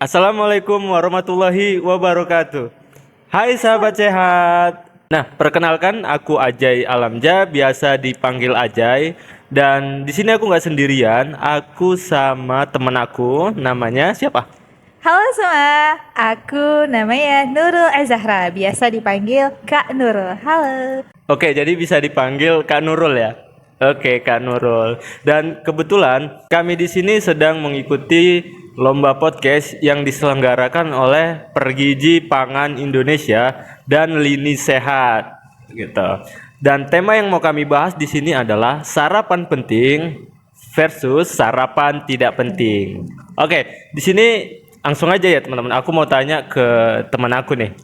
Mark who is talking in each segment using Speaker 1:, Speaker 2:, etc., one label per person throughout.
Speaker 1: Assalamualaikum warahmatullahi wabarakatuh. Hai sahabat sehat. Nah, perkenalkan aku Ajay Alamja, biasa dipanggil Ajay. Dan di sini aku nggak sendirian, aku sama temen aku, namanya siapa?
Speaker 2: Halo semua, aku namanya Nurul Azahra, biasa dipanggil Kak Nurul. Halo.
Speaker 1: Oke, jadi bisa dipanggil Kak Nurul ya. Oke, Kak Nurul. Dan kebetulan kami di sini sedang mengikuti lomba podcast yang diselenggarakan oleh Pergiji Pangan Indonesia dan Lini Sehat gitu. Dan tema yang mau kami bahas di sini adalah sarapan penting versus sarapan tidak penting. Oke, di sini langsung aja ya teman-teman. Aku mau tanya ke teman aku nih.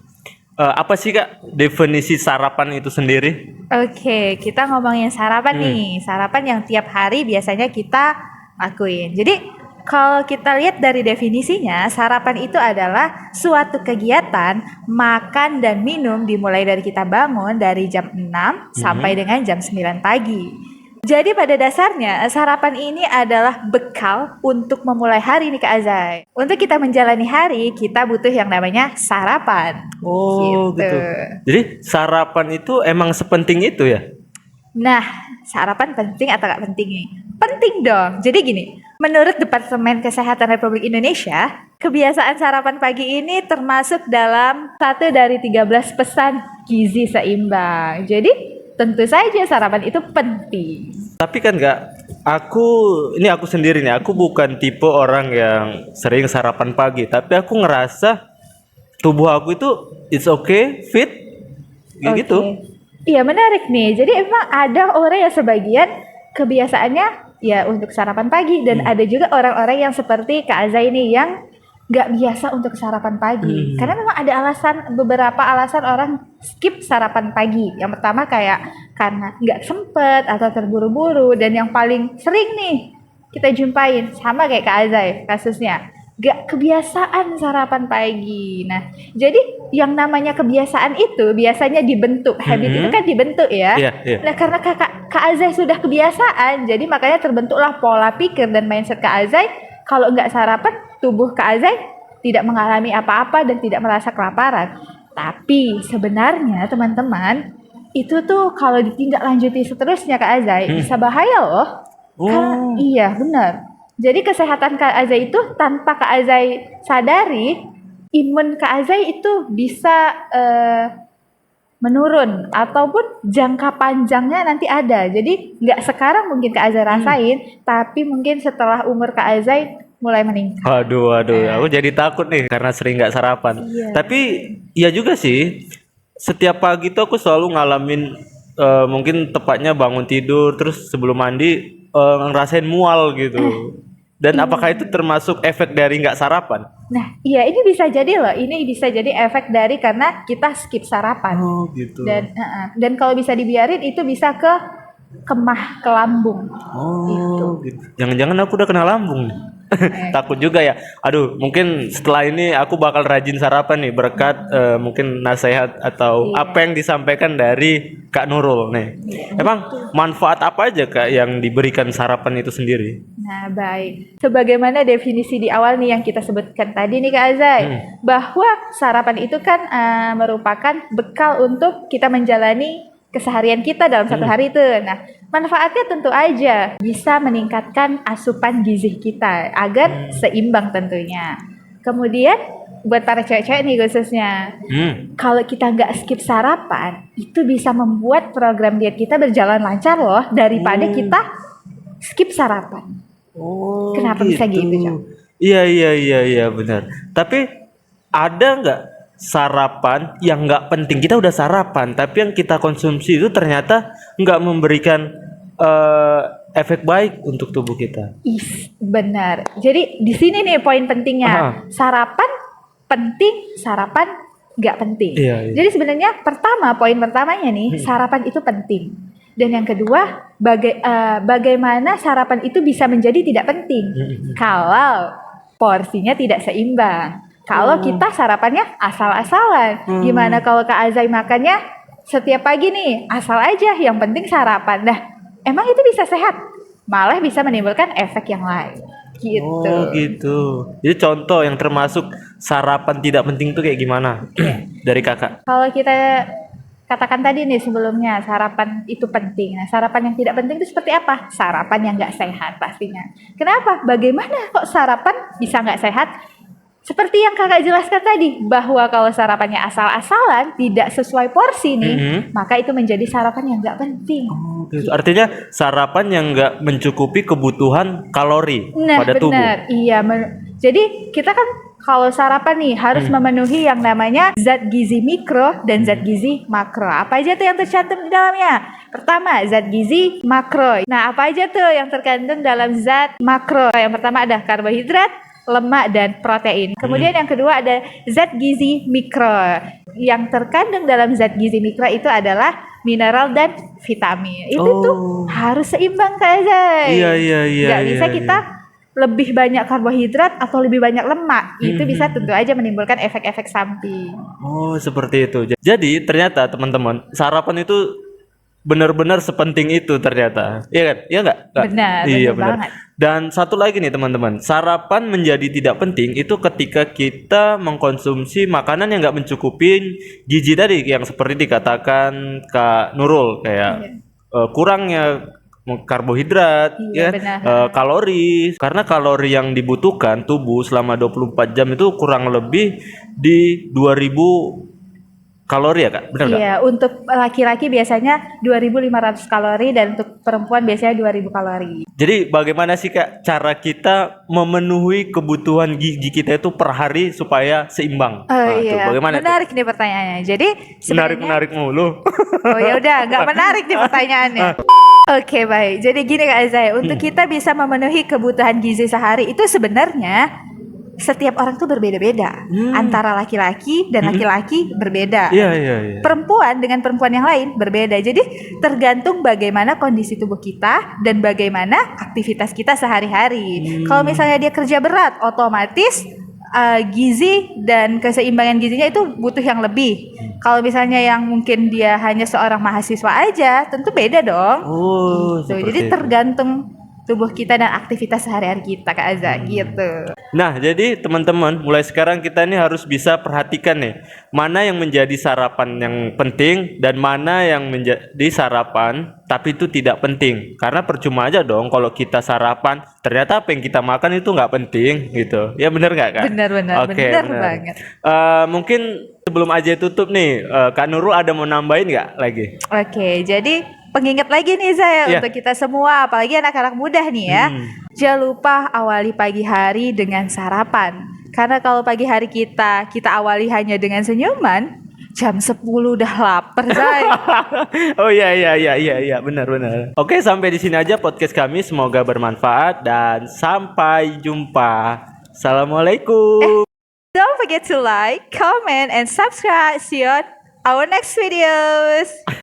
Speaker 1: Apa sih Kak definisi sarapan itu sendiri?
Speaker 2: Oke, kita ngomongin sarapan
Speaker 1: Hmm.
Speaker 2: nih. Sarapan yang tiap hari biasanya kita lakuin. Jadi, kalau kita lihat dari definisinya, sarapan itu adalah suatu kegiatan makan dan minum dimulai dari kita bangun dari jam 6 sampai dengan jam 9 pagi. Jadi pada dasarnya sarapan ini adalah bekal untuk memulai hari nih Kak Azai. Untuk kita menjalani hari, kita butuh yang namanya sarapan.
Speaker 1: Oh gitu. Jadi sarapan itu emang sepenting itu ya?
Speaker 2: Nah, sarapan penting atau nggak penting nih? Penting dong. Jadi gini, menurut Departemen Kesehatan Republik Indonesia, kebiasaan sarapan pagi ini termasuk dalam satu dari 13 pesan gizi seimbang. Jadi tentu saja sarapan itu penting.
Speaker 1: Tapi kan nggak, aku sendiri nih, aku bukan tipe orang yang sering sarapan pagi, tapi aku ngerasa tubuh aku itu it's okay, fit, kayak gitu.
Speaker 2: Iya menarik nih. Jadi emang ada orang yang sebagian kebiasaannya ya untuk sarapan pagi dan ada juga orang-orang yang seperti Kak Azai ini yang nggak biasa untuk sarapan pagi. Karena memang ada beberapa alasan orang skip sarapan pagi. Yang pertama kayak karena nggak sempet atau terburu-buru, dan yang paling sering nih kita jumpain sama kayak Kak Azai kasusnya, gak kebiasaan sarapan pagi. Nah, jadi yang namanya kebiasaan itu biasanya dibentuk, habit itu kan dibentuk ya.
Speaker 1: Iya, iya.
Speaker 2: Nah, karena Kak Azai sudah kebiasaan, jadi makanya terbentuklah pola pikir dan mindset Kak Azai, kalau nggak sarapan, tubuh Kak Azai tidak mengalami apa-apa dan tidak merasa kelaparan. Tapi sebenarnya teman-teman, itu tuh kalau ditindaklanjuti seterusnya Kak Azai, bisa bahaya loh.
Speaker 1: Oh.
Speaker 2: Iya, benar. Jadi kesehatan Kak Azai itu tanpa Kak Azai sadari, imun Kak Azai itu bisa menurun ataupun jangka panjangnya nanti ada. Jadi nggak sekarang mungkin Kak Azai rasain, tapi mungkin setelah umur Kak Azai mulai meningkat.
Speaker 1: Aduh, aku jadi takut nih karena sering nggak sarapan.
Speaker 2: Iya.
Speaker 1: Tapi iya juga sih, setiap pagi tuh aku selalu ngalamin mungkin tepatnya bangun tidur terus sebelum mandi ngerasain mual gitu. Dan apakah itu termasuk efek dari nggak sarapan?
Speaker 2: Nah, iya ini bisa jadi loh. Ini bisa jadi efek dari karena kita skip sarapan.
Speaker 1: Oh gitu.
Speaker 2: Dan kalau bisa dibiarin itu bisa kemah ke lambung.
Speaker 1: Oh gitu. Jangan-jangan aku udah kena lambung nih. Takut juga ya. Aduh, mungkin setelah ini aku bakal rajin sarapan nih berkat mungkin nasihat atau
Speaker 2: Iya.
Speaker 1: apa yang disampaikan dari Kak Nurul nih. Emang manfaat apa aja Kak yang diberikan sarapan itu sendiri?
Speaker 2: Nah, baik. Sebagaimana definisi di awal nih yang kita sebutkan tadi nih Kak Azai, bahwa sarapan itu kan merupakan bekal untuk kita menjalani keseharian kita dalam satu hari itu. Nah, manfaatnya tentu aja bisa meningkatkan asupan gizi kita agar seimbang tentunya. Kemudian buat para cewek-cewek nih khususnya, kalau kita nggak skip sarapan, itu bisa membuat program diet kita berjalan lancar loh daripada kita skip sarapan.
Speaker 1: Oh,
Speaker 2: Kenapa bisa gitu, Cak?
Speaker 1: Iya benar. Tapi ada nggak sarapan yang nggak penting? Kita udah sarapan, tapi yang kita konsumsi itu ternyata nggak memberikan efek baik untuk tubuh kita.
Speaker 2: Benar. Jadi di sini nih poin pentingnya. Sarapan penting, sarapan nggak penting.
Speaker 1: Iya.
Speaker 2: Jadi sebenarnya poin pertamanya nih, sarapan itu penting. Dan yang kedua, bagaimana sarapan itu bisa menjadi tidak penting kalau porsinya tidak seimbang. Kalau kita sarapannya asal-asalan, gimana kalau Kak Azai makannya setiap pagi nih, asal aja, yang penting sarapan. Nah, emang itu bisa sehat? Malah bisa menimbulkan efek yang lain. gitu.
Speaker 1: Oh gitu. Jadi contoh yang termasuk sarapan tidak penting tuh kayak gimana? Dari kakak?
Speaker 2: Kalau kita katakan tadi nih sebelumnya sarapan itu penting. Nah, sarapan yang tidak penting itu seperti apa? Sarapan yang nggak sehat pastinya. Kenapa? Bagaimana kok sarapan bisa nggak sehat? Seperti yang kakak jelaskan tadi, bahwa kalau sarapannya asal-asalan, tidak sesuai porsi nih, maka itu menjadi sarapan yang nggak penting.
Speaker 1: Oh, gitu. Artinya sarapan yang nggak mencukupi kebutuhan kalori
Speaker 2: Nah,
Speaker 1: pada tubuh.
Speaker 2: benar. Iya, jadi kita kan kalau sarapan nih harus memenuhi yang namanya zat gizi mikro dan zat gizi makro. Apa aja tuh yang tercantum di dalamnya? Pertama, zat gizi makro. Nah, apa aja tuh yang terkandung dalam zat makro? Yang pertama ada karbohidrat, lemak, dan protein. Kemudian yang kedua ada zat gizi mikro. Yang terkandung dalam zat gizi mikro itu adalah mineral dan vitamin. Itu tuh harus seimbang Kak Zai.
Speaker 1: Iya.
Speaker 2: Gak bisa kita lebih banyak karbohidrat atau lebih banyak lemak. Itu bisa tentu aja menimbulkan efek-efek samping.
Speaker 1: Oh, seperti itu. Jadi ternyata teman-teman, sarapan itu benar-benar sepenting itu ternyata. Iya kan? Iya nggak? Kak?
Speaker 2: Benar,
Speaker 1: Iya
Speaker 2: benar
Speaker 1: benar.
Speaker 2: banget.
Speaker 1: Dan satu lagi nih teman-teman, sarapan menjadi tidak penting itu ketika kita mengkonsumsi makanan yang nggak mencukupi gizi tadi yang seperti dikatakan Kak Nurul kayak kurangnya karbohidrat,
Speaker 2: Iya,
Speaker 1: ya,
Speaker 2: benar.
Speaker 1: kalori. Karena kalori yang dibutuhkan tubuh selama 24 jam itu kurang lebih di 2000 kalori ya Kak? Benar nggak?
Speaker 2: Iya, untuk laki-laki biasanya 2.500 kalori dan untuk perempuan biasanya 2.000 kalori.
Speaker 1: Jadi bagaimana sih Kak cara kita memenuhi kebutuhan gizi kita itu per hari supaya seimbang?
Speaker 2: Oh
Speaker 1: Nah, tuh,
Speaker 2: iya,
Speaker 1: bagaimana tuh?
Speaker 2: menarik nih pertanyaannya. Jadi sebenarnya
Speaker 1: Menarik mulu.
Speaker 2: oh ya udah, nggak menarik nih pertanyaannya. Oke, baik. Jadi gini Kak Azai, untuk kita bisa memenuhi kebutuhan gizi sehari itu sebenarnya setiap orang tuh berbeda-beda. Antara laki-laki dan laki-laki berbeda.
Speaker 1: Iya.
Speaker 2: Perempuan dengan perempuan yang lain berbeda. Jadi tergantung bagaimana kondisi tubuh kita dan bagaimana aktivitas kita sehari-hari. Kalau misalnya dia kerja berat, otomatis gizi dan keseimbangan gizinya itu butuh yang lebih. Kalau misalnya yang mungkin dia hanya seorang mahasiswa aja, tentu beda dong.
Speaker 1: Oh,
Speaker 2: Tuh,
Speaker 1: seperti
Speaker 2: jadi
Speaker 1: itu.
Speaker 2: tergantung tubuh kita dan aktivitas sehari-hari kita Kak Azza gitu.
Speaker 1: Nah, jadi teman-teman, mulai sekarang kita ini harus bisa perhatikan nih, mana yang menjadi sarapan yang penting dan mana yang menjadi sarapan tapi itu tidak penting. Karena percuma aja dong kalau kita sarapan, ternyata apa yang kita makan itu nggak penting gitu. Ya bener nggak Kak?
Speaker 2: Benar-benar,
Speaker 1: Oke,
Speaker 2: benar
Speaker 1: bener.
Speaker 2: banget.
Speaker 1: Mungkin sebelum aja tutup nih, Kak Nurul ada mau nambahin nggak lagi?
Speaker 2: Oke, jadi pengingat lagi nih saya
Speaker 1: Iya.
Speaker 2: untuk kita semua, apalagi anak-anak muda nih ya. Jangan lupa awali pagi hari dengan sarapan. Karena kalau pagi hari kita awali hanya dengan senyuman, jam 10 udah lapar, Zai.
Speaker 1: Oh iya benar. Oke, sampai di sini aja podcast kami, semoga bermanfaat dan sampai jumpa. Assalamualaikum.
Speaker 2: Don't forget to like, comment, and subscribe. See you on our next videos.